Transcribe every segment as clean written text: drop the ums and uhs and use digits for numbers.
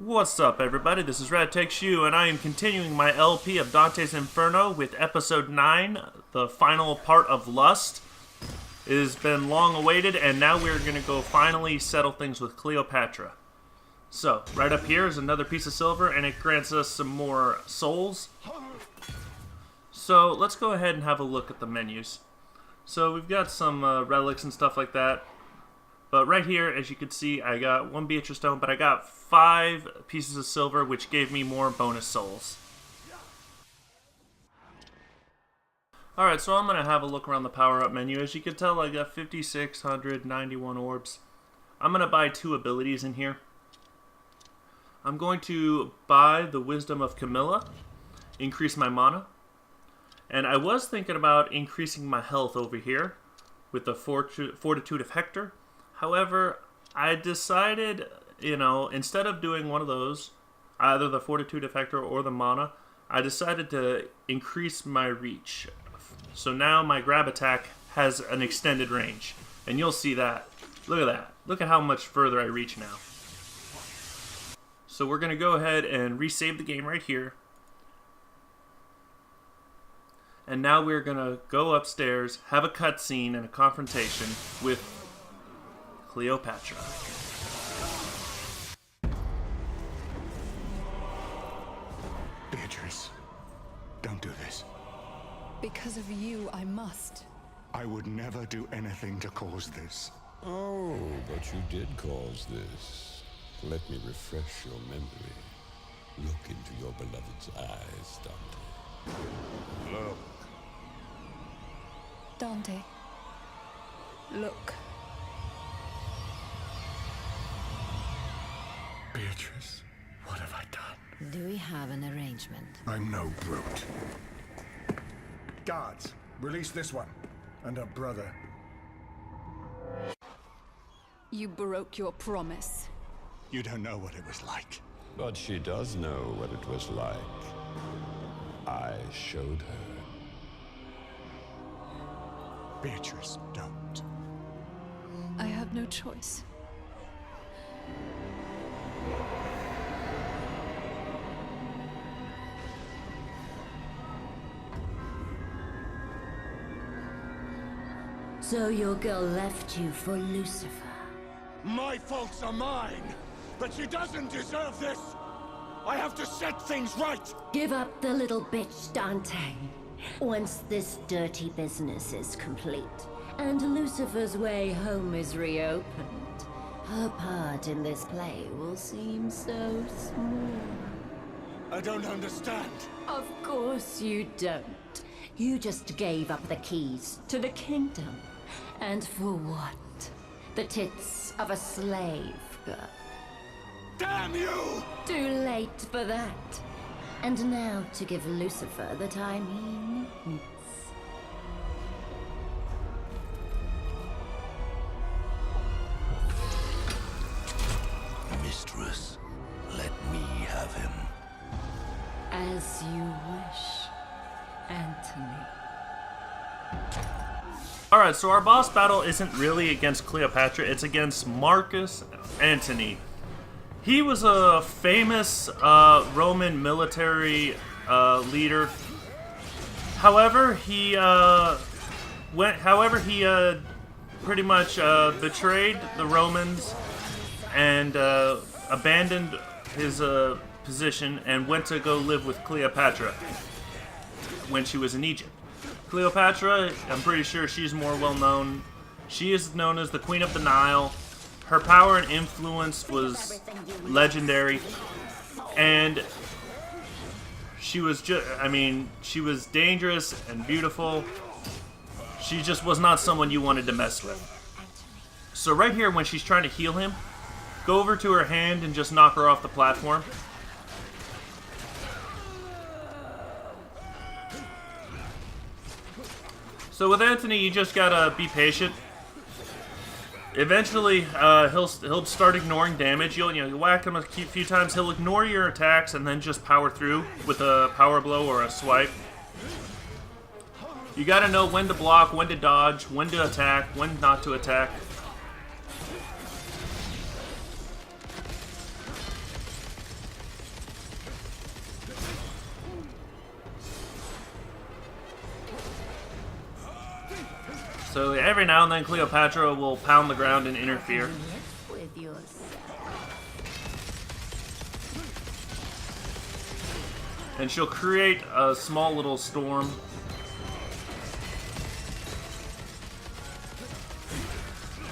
What's up, everybody? This is Red Takes You, and I am continuing my LP of Dante's Inferno with Episode 9, the final part of Lust. It has been long awaited, and now we're going to go finally settle things with Cleopatra. So, right up here is another piece of silver, and it grants us some more souls. So, let's go ahead and have a look at the menus. So, we've got some relics and stuff like that. But right here, as you can see, I got 1 Beatrice Stone, but I got 5 pieces of silver, which gave me more bonus souls. Alright, so I'm going to have a look around the power-up menu. As you can tell, I got 5,691 orbs. I'm going to buy 2 abilities in here. I'm going to buy the Wisdom of Camilla, increase my mana. And I was thinking about increasing my health over here with the Fortitude of Hector. However, I decided, instead of doing one of those, either the Fortitude of Hector or the mana, I decided to increase my reach. So now my grab attack has an extended range. And you'll see that. Look at that. Look at how much further I reach now. So we're going to go ahead and resave the game right here. And now we're going to go upstairs, have a cutscene and a confrontation with Cleopatra. Beatrice, don't do this. Because of you, I must. I would never do anything to cause this. Oh, but you did cause this. Let me refresh your memory. Look into your beloved's eyes, Dante. Look. Dante, look. Beatrice, what have I done? Do we have an arrangement? I'm no brute. Guards, release this one. And her brother. You broke your promise. You don't know what it was like. But she does know what it was like. I showed her. Beatrice, don't. I have no choice. So your girl left you for Lucifer? My faults are mine, but she doesn't deserve this. I have to set things right. Give up the little bitch, Dante. Once this dirty business is complete, and Lucifer's way home is reopened, her part in this play will seem so small. I don't understand. Of course you don't. You just gave up the keys to the kingdom. And for what? The tits of a slave girl. Damn you! Too late for that. And now to give Lucifer the time he needs. Mistress, let me have him. As you wish, Anthony. Alright, so our boss battle isn't really against Cleopatra, it's against Marcus Antony. He was a famous Roman military leader. However, he pretty much betrayed the Romans and abandoned his position and went to go live with Cleopatra when she was in Egypt. Cleopatra, I'm pretty sure she's more well known. She is known as the Queen of the Nile. Her power and influence was legendary, and she was she was dangerous and beautiful. She just was not someone you wanted to mess with. So right here, when she's trying to heal him, go over to her hand and just knock her off the platform. So with Anthony, you just gotta be patient. Eventually, he'll start ignoring damage. You'll whack him a few times. He'll ignore your attacks and then just power through with a power blow or a swipe. You gotta know when to block, when to dodge, when to attack, when not to attack. So every now and then Cleopatra will pound the ground and interfere. With yourself. And she'll create a small little storm.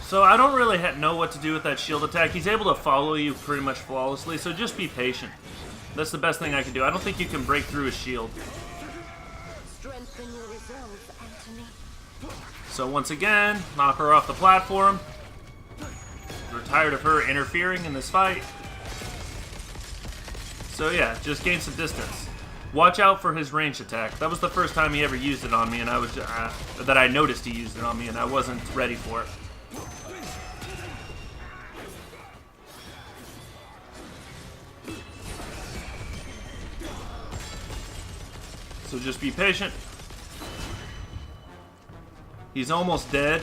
So I don't really know what to do with that shield attack. He's able to follow you pretty much flawlessly, so just be patient. That's the best thing I can do. I don't think you can break through his shield. Strengthen your resolve, Anthony. So once again, knock her off the platform. We're tired of her interfering in this fight. So yeah, just gain some distance. Watch out for his ranged attack. That was the first time he ever used it on me, and that I noticed he used it on me, and I wasn't ready for it. So just be patient. He's almost dead.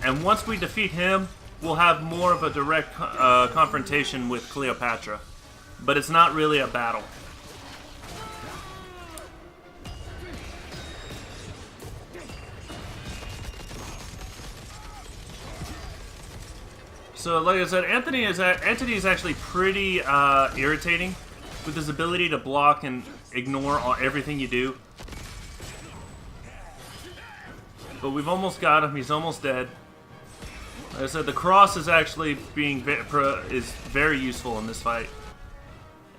And once we defeat him, we'll have more of a direct confrontation with Cleopatra. But it's not really a battle. So, like I said, Anthony is actually pretty irritating with his ability to block and ignore everything you do. But we've almost got him. He's almost dead. Like I said, the cross is actually is very useful in this fight.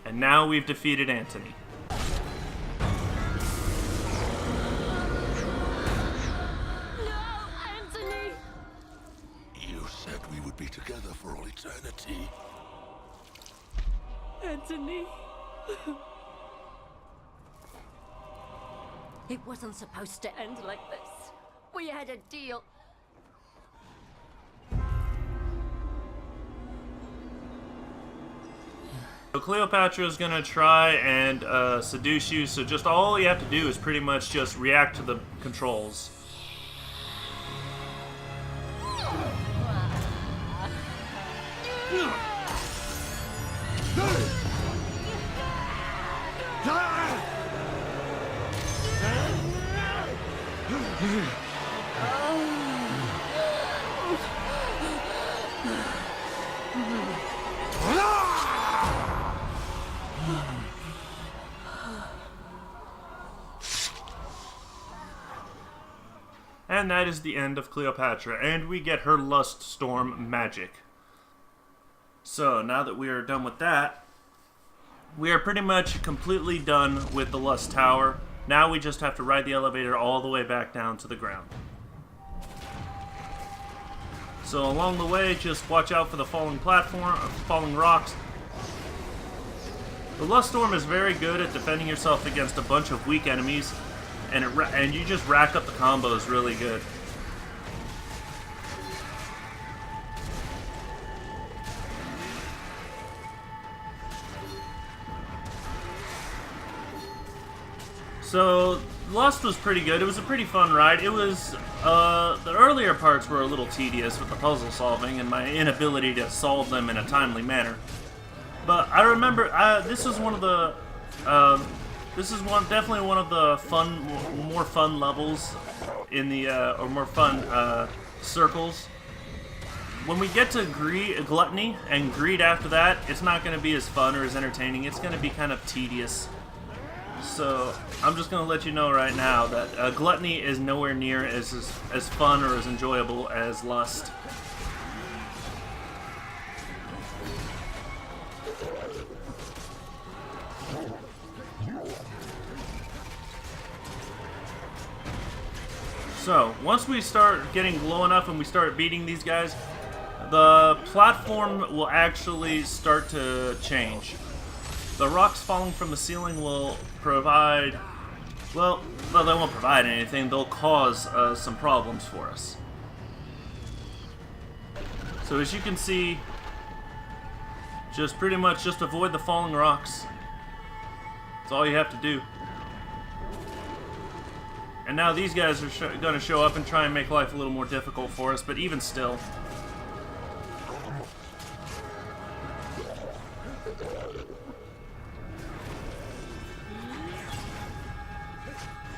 And now we've defeated Antony. Be together for all eternity. Anthony. It wasn't supposed to end like this. We had a deal. So Cleopatra is gonna try and seduce you, so just all you have to do is pretty much just react to the controls. And that is the end of Cleopatra, and we get her Lust Storm magic. So, now that we are done with that, we are pretty much completely done with the Lust Tower. Now we just have to ride the elevator all the way back down to the ground. So along the way, just watch out for the falling platform, falling rocks. The Lust Storm is very good at defending yourself against a bunch of weak enemies, and you just rack up the combos really good. So, Lust was pretty good. It was a pretty fun ride. It was, the earlier parts were a little tedious with the puzzle solving and my inability to solve them in a timely manner. But I remember, this is one of the, definitely one of the more fun levels in the, or more fun, circles. When we get to Gluttony and Greed after that, it's not going to be as fun or as entertaining. It's going to be kind of tedious. So, I'm just going to let you know right now that Gluttony is nowhere near as fun or as enjoyable as Lust. So, once we start getting low enough and we start beating these guys, the platform will actually start to change. The rocks falling from the ceiling will provide, well, they won't provide anything, they'll cause some problems for us. So as you can see, just pretty much just avoid the falling rocks. That's all you have to do. And now these guys are going to show up and try and make life a little more difficult for us, but even still.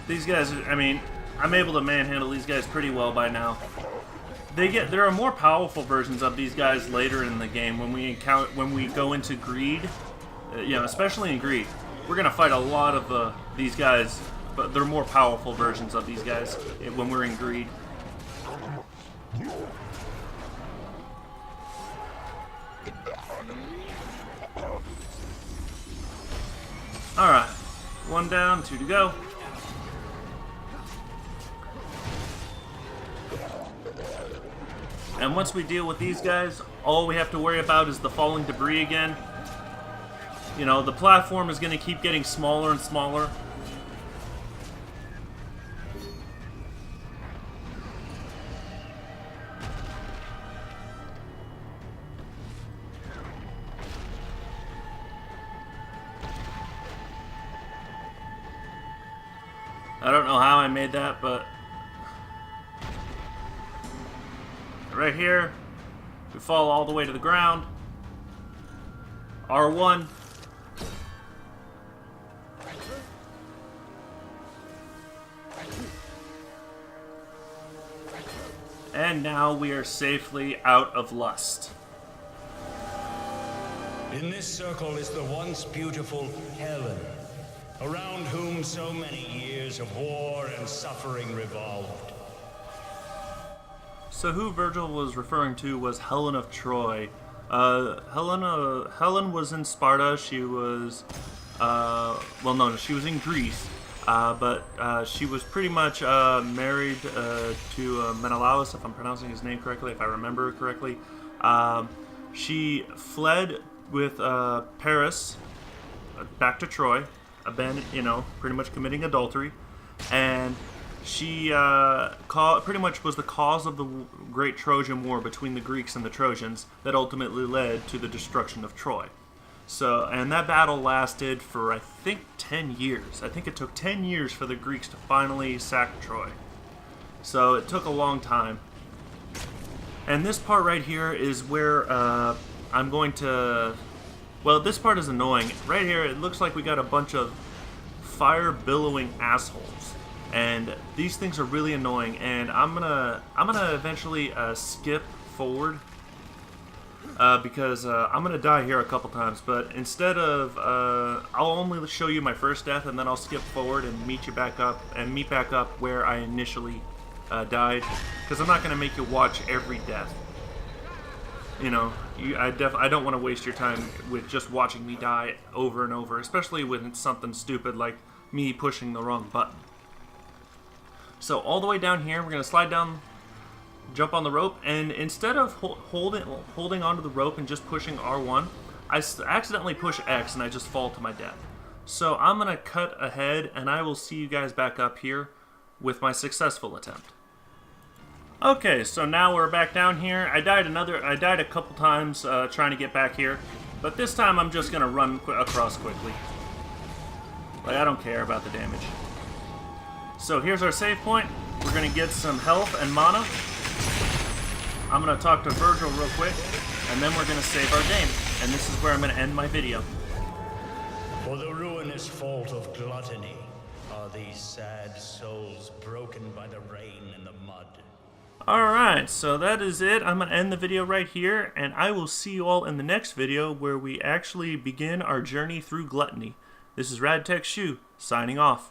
These guys, I mean, I'm able to manhandle these guys pretty well by now. There are more powerful versions of these guys later in the game when we go into greed. You know, especially in greed, we're gonna fight a lot of these guys, but they're more powerful versions of these guys when we're in greed. All right, 1 down, 2 to go. And once we deal with these guys, all we have to worry about is the falling debris again. You know, the platform is going to keep getting smaller and smaller. I don't know how I made that, but right here, we fall all the way to the ground. R1. And now we are safely out of lust. In this circle is the once beautiful Helen, around whom so many years of war and suffering revolved. So who Virgil was referring to was Helen of Troy. Helen was in Sparta. She was, well, no, she was in Greece. But she was pretty much married to Menelaus, if I'm pronouncing his name correctly, if I remember correctly. She fled with Paris back to Troy, abandoned, you know, pretty much committing adultery, and she pretty much was the cause of the Great Trojan War between the Greeks and the Trojans that ultimately led to the destruction of Troy. So, and that battle lasted for, I think, 10 years. I think it took 10 years for the Greeks to finally sack Troy. So it took a long time. And this part right here is where I'm going to... Well, this part is annoying. Right here, it looks like we got a bunch of fire-billowing assholes. And these things are really annoying. And I'm gonna eventually skip forward. Because I'm going to die here a couple times, but instead of, I'll only show you my first death, and then I'll skip forward and meet back up where I initially died, because I'm not going to make you watch every death. You know, I don't want to waste your time with just watching me die over and over, especially when it's something stupid like me pushing the wrong button. So all the way down here, we're going to slide down, jump on the rope, and instead of holding onto the rope and just pushing R1, I accidentally push X and I just fall to my death. So I'm gonna cut ahead, and I will see you guys back up here with my successful attempt. Okay, so now we're back down here. I died a couple times trying to get back here, but this time I'm just gonna run across quickly. Like, I don't care about the damage. So here's our save point. We're gonna get some health and mana. I'm going to talk to Virgil real quick, and then we're going to save our game. And this is where I'm going to end my video. For the ruinous fault of gluttony are these sad souls broken by the rain and the mud. Alright, so that is it. I'm going to end the video right here, and I will see you all in the next video where we actually begin our journey through Gluttony. This is RadTech Shu, signing off.